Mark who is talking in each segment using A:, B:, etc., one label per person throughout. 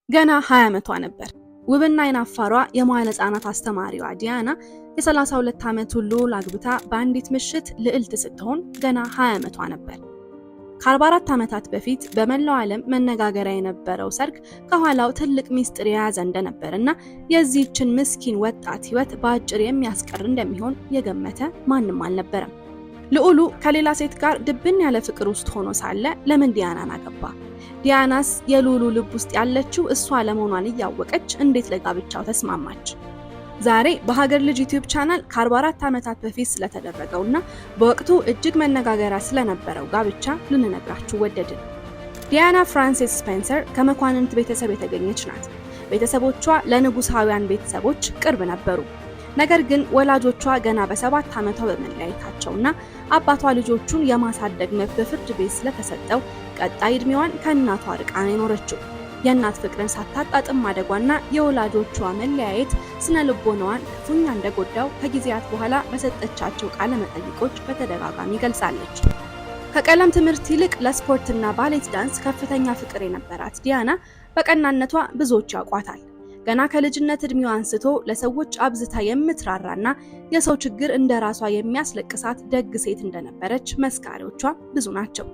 A: ገና 20 ዓመቷ ነበር። ውብና አይናፋሯ የመዋዕለ ሕፃናት አስተማሪዋ ዲያና የ32 ዓመቱ ልዑል አግብታ በአንዲት ምሽት ልዕልት ስትሆን ገና 20 ዓመቷ ነበር። ከ44 ዓመታት በፊት በመላው ዓለም መነጋገሪያ የነበረው ሰርግ ከኋላው ትልቅ ሚስጥር የያዘ እንደነበርና የዚህችን ምስኪን ወጣት ሕይወት በአጭር የሚያስቀር እንደሚሆን የገመተ ማንም አልነበረም። ልዑሉ ከሌላ ሴት ጋር ድብን ያለ ፍቅር ውስጥ ሆኖ ሳለ ለምን ዲያናን አገባ? ዲያናስ የልዑሉ ልብ ውስጥ ያለችው እሷ ለመሆኗን እያወቀች እንዴት ለጋብቻው ተስማማች? ዛሬ በሀገር ልጅ ዩቲዩብ ቻናል ከ44 ዓመታት በፊት ስለተደረገውና በወቅቱ እጅግ መነጋገሪያ ስለነበረው ጋብቻ ልንነግራችሁ ወደድን። ዲያና ፍራንሲስ ስፔንሰር ከመኳንንት ቤተሰብ የተገኘች ናት። ቤተሰቦቿ ለንጉሳውያን ቤተሰቦች ቅርብ ነበሩ። ነገር ግን ወላጆቿ ገና በ7 ዓመቷ በመለያየታቸውና አባቷ ልጆቹን የማሳደግ መብት በፍርድ ቤት ስለተሰጠው ቀጣይ ዕድሜዋን ከእናቷ ርቃ ነው የኖረችው። የእናት ፍቅርን ሳታጣጥም ማደጓና የወላጆቿ መለያየት ስነ ልቦናዋን ክፉኛ እንደጎዳው ከጊዜያት በኋላ በሰጠቻቸው ቃለ መጠይቆች በተደጋጋሚ ገልጻለች። ከቀለም ትምህርት ይልቅ ለስፖርትና ባሌት ዳንስ ከፍተኛ ፍቅር የነበራት ዲያና በቀናነቷ ብዙዎች ያውቋታል። ገና ከልጅነት ዕድሜዋ አንስቶ ለሰዎች አብዝታ የምትራራና የሰው ችግር እንደራሷ የሚያስለቅሳት ደግ ሴት እንደነበረች መስካሪዎቿ ብዙ ናቸው።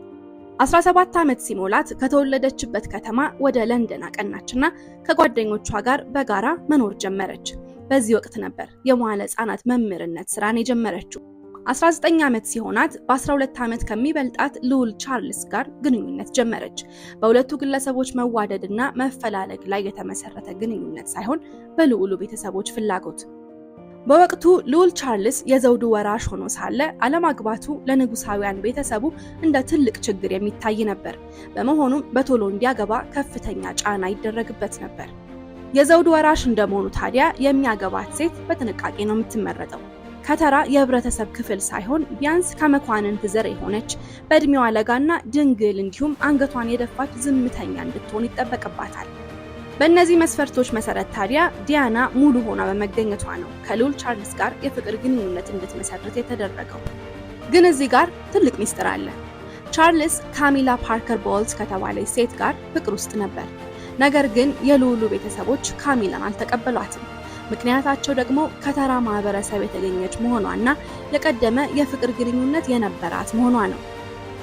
A: 17 ዓመት ሲሞላት ከተወለደችበት ከተማ ወደ ለንደን አቀናችና ከጓደኞቿ ጋር በጋራ መኖር ጀመረች። በዚህ ወቅት ነበር የመዋዕለ ሕፃናት መምህርነት ስራን የጀመረችው። 19 ዓመት ሲሆናት በ12 ዓመት ከሚበልጣት ልዑል ቻርልስ ጋር ግንኙነት ጀመረች። በሁለቱ ግለሰቦች መዋደድና መፈላለግ ላይ የተመሰረተ ግንኙነት ሳይሆን በልዑሉ ቤተሰቦች ፍላጎት። በወቅቱ ልዑል ቻርልስ የዘውዱ ወራሽ ሆኖ ሳለ አለማግባቱ ለንጉሳውያን ቤተሰቡ እንደ ትልቅ ችግር የሚታይ ነበር። በመሆኑም በቶሎ እንዲያገባ ከፍተኛ ጫና ይደረግበት ነበር። የዘውዱ ወራሽ እንደመሆኑ ታዲያ የሚያገባት ሴት በጥንቃቄ ነው የምትመረጠው። ከተራ የህብረተሰብ ክፍል ሳይሆን ቢያንስ ከመኳንንት ዘር የሆነች በእድሜዋ ለጋና ድንግል እንዲሁም አንገቷን የደፋች ዝምተኛ እንድትሆን ይጠበቅባታል። በእነዚህ መስፈርቶች መሰረት ታዲያ ዲያና ሙሉ ሆና በመገኘቷ ነው ከልዑል ቻርልስ ጋር የፍቅር ግንኙነት እንድትመሰርት የተደረገው። ግን እዚህ ጋር ትልቅ ሚስጥር አለ። ቻርልስ ካሚላ ፓርከር ቦልዝ ከተባለች ሴት ጋር ፍቅር ውስጥ ነበር። ነገር ግን የልዑሉ ቤተሰቦች ካሚላን አልተቀበሏትም። ምክንያታቸው ደግሞ ከተራ ማህበረሰብ የተገኘች መሆኗና የቀደመ የፍቅር ግንኙነት የነበራት መሆኗ ነው።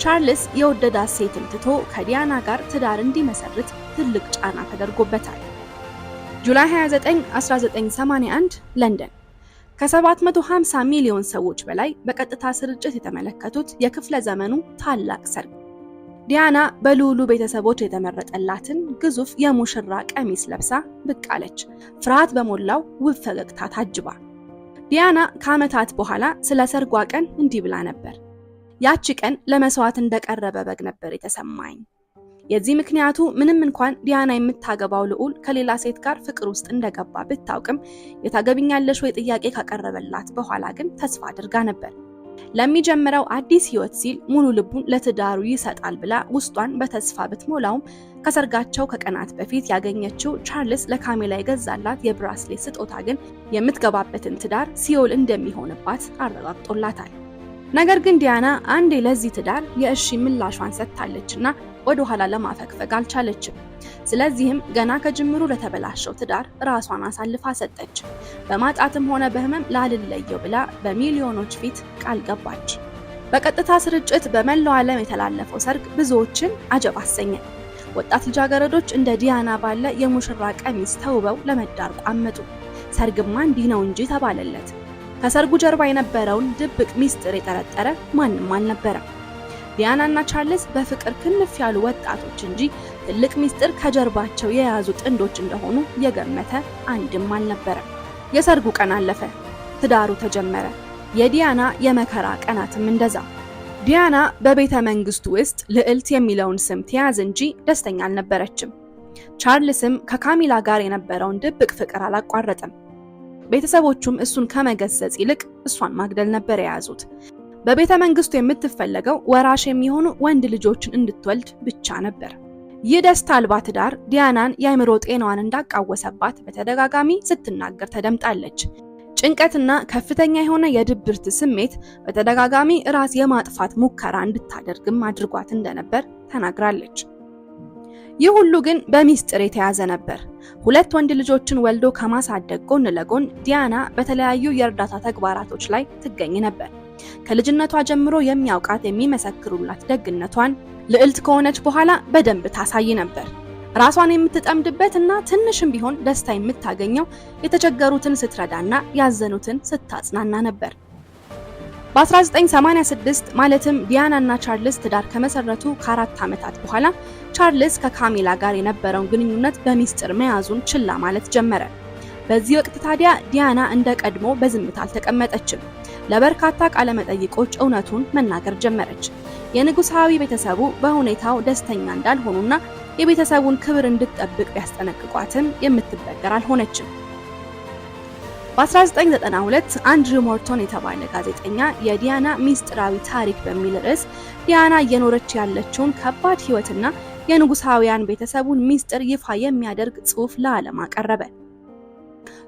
A: ቻርልስ የወደዳት ሴትን ትቶ ከዲያና ጋር ትዳር እንዲመሰርት ትልቅ ጫና ተደርጎበታል። ጁላይ 29 1981 ለንደን ከ750 ሚሊዮን ሰዎች በላይ በቀጥታ ስርጭት የተመለከቱት የክፍለ ዘመኑ ታላቅ ሰርግ። ዲያና በልዑሉ ቤተሰቦች የተመረጠላትን ግዙፍ የሙሽራ ቀሚስ ለብሳ ብቅ አለች፣ ፍርሃት በሞላው ውብ ፈገግታ ታጅባ። ዲያና ከዓመታት በኋላ ስለ ሰርጓ ቀን እንዲህ ብላ ነበር። ያቺ ቀን ለመስዋዕት እንደቀረበ በግ ነበር የተሰማኝ። የዚህ ምክንያቱ ምንም እንኳን ዲያና የምታገባው ልዑል ከሌላ ሴት ጋር ፍቅር ውስጥ እንደገባ ብታውቅም የታገቢኛለሽ ወይ ጥያቄ ካቀረበላት በኋላ ግን ተስፋ አድርጋ ነበር። ለሚጀምረው አዲስ ህይወት ሲል ሙሉ ልቡን ለትዳሩ ይሰጣል ብላ ውስጧን በተስፋ ብትሞላውም ከሰርጋቸው ከቀናት በፊት ያገኘችው ቻርልስ ለካሚላ የገዛላት የብራስሌት ስጦታ ግን የምትገባበትን ትዳር ሲኦል እንደሚሆንባት አረጋግጦላታል። ነገር ግን ዲያና አንዴ ለዚህ ትዳር የእሺ ምላሿን ሰጥታለችና ወደ ኋላ ለማፈግፈግ አልቻለችም። ስለዚህም ገና ከጅምሩ ለተበላሸው ትዳር ራሷን አሳልፋ ሰጠች። በማጣትም ሆነ በህመም ላልለየው ብላ በሚሊዮኖች ፊት ቃል ገባች። በቀጥታ ስርጭት በመላው ዓለም የተላለፈው ሰርግ ብዙዎችን አጀብ አሰኘ። ወጣት ልጃገረዶች እንደ ዲያና ባለ የሙሽራ ቀሚስ ተውበው ለመዳር ቋመጡ። ሰርግማ እንዲህ ነው እንጂ ተባለለት። ከሰርጉ ጀርባ የነበረውን ድብቅ ሚስጥር የጠረጠረ ማንም አልነበረም። ዲያናና ቻርልስ በፍቅር ክንፍ ያሉ ወጣቶች እንጂ ትልቅ ሚስጥር ከጀርባቸው የያዙ ጥንዶች እንደሆኑ የገመተ አንድም አልነበረም። የሰርጉ ቀን አለፈ፣ ትዳሩ ተጀመረ። የዲያና የመከራ ቀናትም እንደዛ። ዲያና በቤተ መንግስቱ ውስጥ ልዕልት የሚለውን ስም ትያዝ እንጂ ደስተኛ አልነበረችም። ቻርልስም ከካሚላ ጋር የነበረውን ድብቅ ፍቅር አላቋረጠም። ቤተሰቦቹም እሱን ከመገሰጽ ይልቅ እሷን ማግደል ነበር የያዙት። በቤተ መንግስቱ የምትፈለገው ወራሽ የሚሆኑ ወንድ ልጆችን እንድትወልድ ብቻ ነበር። ይህ ደስታ አልባ ትዳር ዲያናን የአእምሮ ጤናዋን እንዳቃወሰባት በተደጋጋሚ ስትናገር ተደምጣለች። ጭንቀትና ከፍተኛ የሆነ የድብርት ስሜት በተደጋጋሚ ራስ የማጥፋት ሙከራ እንድታደርግም አድርጓት እንደነበር ተናግራለች። ይህ ሁሉ ግን በሚስጥር የተያዘ ነበር። 2 ወንድ ልጆችን ወልዶ ከማሳደግ ጎን ለጎን ዲያና በተለያዩ የእርዳታ ተግባራቶች ላይ ትገኝ ነበር። ከልጅነቷ ጀምሮ የሚያውቃት የሚመሰክሩላት ደግነቷን ልዕልት ከሆነች በኋላ በደንብ ታሳይ ነበር። ራሷን የምትጠምድበትና ትንሽም ቢሆን ደስታ የምታገኘው የተቸገሩትን ስትረዳና ያዘኑትን ስታጽናና ነበር። በ1986 ማለትም ዲያናና ቻርልስ ትዳር ከመሰረቱ ከ4 ዓመታት በኋላ ቻርልስ ከካሚላ ጋር የነበረውን ግንኙነት በሚስጥር መያዙን ችላ ማለት ጀመረ። በዚህ ወቅት ታዲያ ዲያና እንደ ቀድሞ በዝምታ አልተቀመጠችም። ለበርካታ ቃለ መጠይቆች እውነቱን መናገር ጀመረች። የንጉሳዊ ቤተሰቡ በሁኔታው ደስተኛ እንዳልሆኑና የቤተሰቡን ክብር እንድትጠብቅ ቢያስጠነቅቋትም የምትበገር አልሆነችም። በ1992 አንድሪው ሞርቶን የተባለ ጋዜጠኛ የዲያና ሚስጥራዊ ታሪክ በሚል ርዕስ ዲያና እየኖረች ያለችውን ከባድ ሕይወትና የንጉሳውያን ቤተሰቡን ሚስጥር ይፋ የሚያደርግ ጽሑፍ ለዓለም አቀረበ።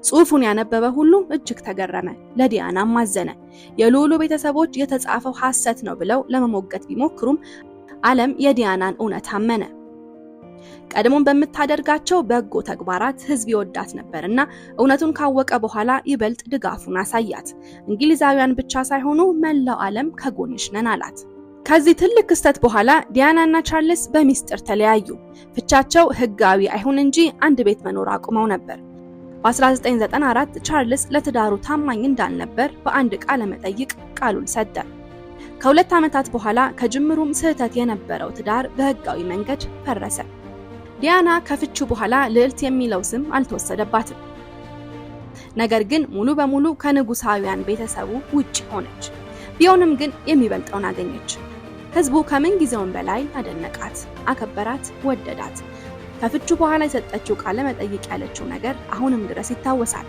A: ጽሑፉን ያነበበ ሁሉ እጅግ ተገረመ፣ ለዲያናም አዘነ። የልዑሉ ቤተሰቦች የተጻፈው ሐሰት ነው ብለው ለመሞገት ቢሞክሩም ዓለም የዲያናን እውነት አመነ። ቀድሞም በምታደርጋቸው በጎ ተግባራት ሕዝብ ይወዳት ነበርና እውነቱን ካወቀ በኋላ ይበልጥ ድጋፉን አሳያት። እንግሊዛውያን ብቻ ሳይሆኑ መላው ዓለም ከጎንሽ ነን አላት። ከዚህ ትልቅ ክስተት በኋላ ዲያናና ቻርልስ በሚስጥር ተለያዩ። ፍቻቸው ሕጋዊ አይሁን እንጂ አንድ ቤት መኖር አቁመው ነበር። በ1994 ቻርልስ ለትዳሩ ታማኝ እንዳልነበር በአንድ ቃለ መጠይቅ ቃሉን ሰጠ። ከ2 ዓመታት በኋላ ከጅምሩም ስህተት የነበረው ትዳር በሕጋዊ መንገድ ፈረሰ። ዲያና ከፍቹ በኋላ ልዕልት የሚለው ስም አልተወሰደባትም። ነገር ግን ሙሉ በሙሉ ከንጉሳውያን ቤተሰቡ ውጪ ሆነች። ቢሆንም ግን የሚበልጠውን አገኘች። ሕዝቡ ከምን ጊዜውም በላይ አደነቃት፣ አከበራት፣ ወደዳት። ከፍቹ በኋላ የሰጠችው ቃለ መጠይቅ ያለችው ነገር አሁንም ድረስ ይታወሳል።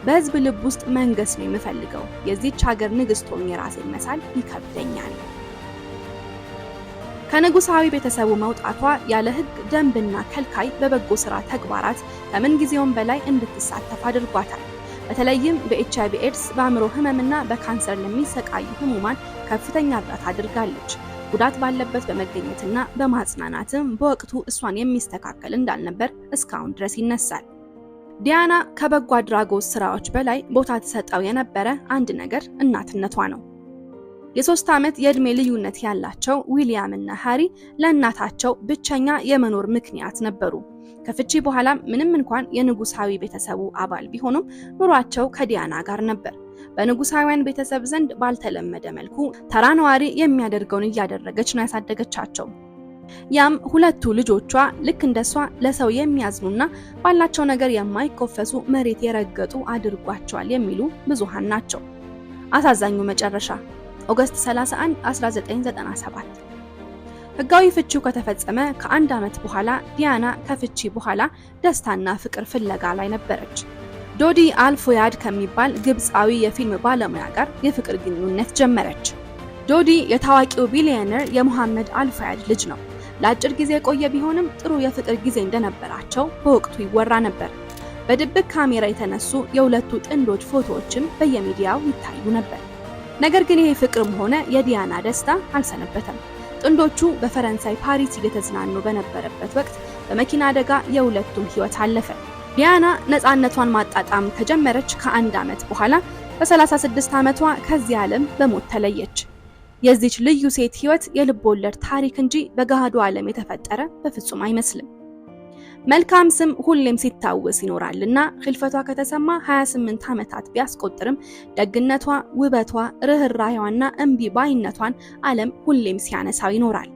A: በሕዝብ ልብ ውስጥ መንገስ ነው የምፈልገው። የዚህች ሀገር ንግስት ሆኜ ራሴን መሳል ይከብደኛል። ከንጉሳዊ ቤተሰቡ መውጣቷ ያለ ሕግ ደንብና ከልካይ በበጎ ስራ ተግባራት ከምን ጊዜውም በላይ እንድትሳተፍ አድርጓታል። በተለይም በኤችአይቪ ኤድስ፣ በአእምሮ ህመምና በካንሰር ለሚሰቃዩ ህሙማን ከፍተኛ እርዳታ አድርጋለች። ጉዳት ባለበት በመገኘትና በማጽናናትም በወቅቱ እሷን የሚስተካከል እንዳልነበር እስካሁን ድረስ ይነሳል። ዲያና ከበጎ አድራጎት ስራዎች በላይ ቦታ ተሰጠው የነበረ አንድ ነገር እናትነቷ ነው። የ3 ዓመት የእድሜ ልዩነት ያላቸው ዊሊያም እና ሃሪ ለእናታቸው ብቸኛ የመኖር ምክንያት ነበሩ። ከፍቺ በኋላም ምንም እንኳን የንጉሳዊ ቤተሰቡ አባል ቢሆኑም ኑሯቸው ከዲያና ጋር ነበር። በንጉሳውያን ቤተሰብ ዘንድ ባልተለመደ መልኩ ተራ ነዋሪ የሚያደርገውን እያደረገች ነው ያሳደገቻቸው። ያም 2ቱ ልጆቿ ልክ እንደሷ ለሰው የሚያዝኑና ባላቸው ነገር የማይኮፈሱ መሬት የረገጡ አድርጓቸዋል የሚሉ ብዙሃን ናቸው። አሳዛኙ መጨረሻ ኦገስት 31 1997 ሕጋዊ ፍቺው ከተፈጸመ ከ1 ዓመት በኋላ ዲያና ከፍቺ በኋላ ደስታና ፍቅር ፍለጋ ላይ ነበረች። ዶዲ አልፎያድ ከሚባል ግብፃዊ የፊልም ባለሙያ ጋር የፍቅር ግንኙነት ጀመረች። ዶዲ የታዋቂው ቢሊዮነር የሙሐመድ አልፎያድ ልጅ ነው። ለአጭር ጊዜ የቆየ ቢሆንም ጥሩ የፍቅር ጊዜ እንደነበራቸው በወቅቱ ይወራ ነበር። በድብቅ ካሜራ የተነሱ የሁለቱ ጥንዶች ፎቶዎችም በየሚዲያው ይታዩ ነበር። ነገር ግን ይሄ ፍቅርም ሆነ የዲያና ደስታ አልሰነበተም። ጥንዶቹ በፈረንሳይ ፓሪስ እየተዝናኑ በነበረበት ወቅት በመኪና አደጋ የሁለቱም ሕይወት አለፈ። ዲያና ነፃነቷን ማጣጣም ከጀመረች ከ1 ዓመት በኋላ በ36 ዓመቷ ከዚህ ዓለም በሞት ተለየች። የዚች ልዩ ሴት ሕይወት የልብ ወለድ ታሪክ እንጂ በገሃዱ ዓለም የተፈጠረ በፍጹም አይመስልም። መልካም ስም ሁሌም ሲታወስ ይኖራልና ህልፈቷ ከተሰማ 28 ዓመታት ቢያስቆጥርም ደግነቷ፣ ውበቷ፣ ርህራሄዋና እምቢ ባይነቷን ዓለም ሁሌም ሲያነሳው ይኖራል።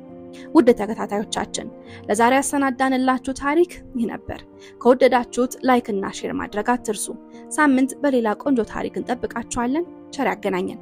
A: ውድ ተከታታዮቻችን ለዛሬ ያሰናዳንላችሁ ታሪክ ይህ ነበር። ከወደዳችሁት ላይክ እና ሼር ማድረግ አትርሱ። ሳምንት በሌላ ቆንጆ ታሪክ እንጠብቃችኋለን። ቸር ያገናኘን።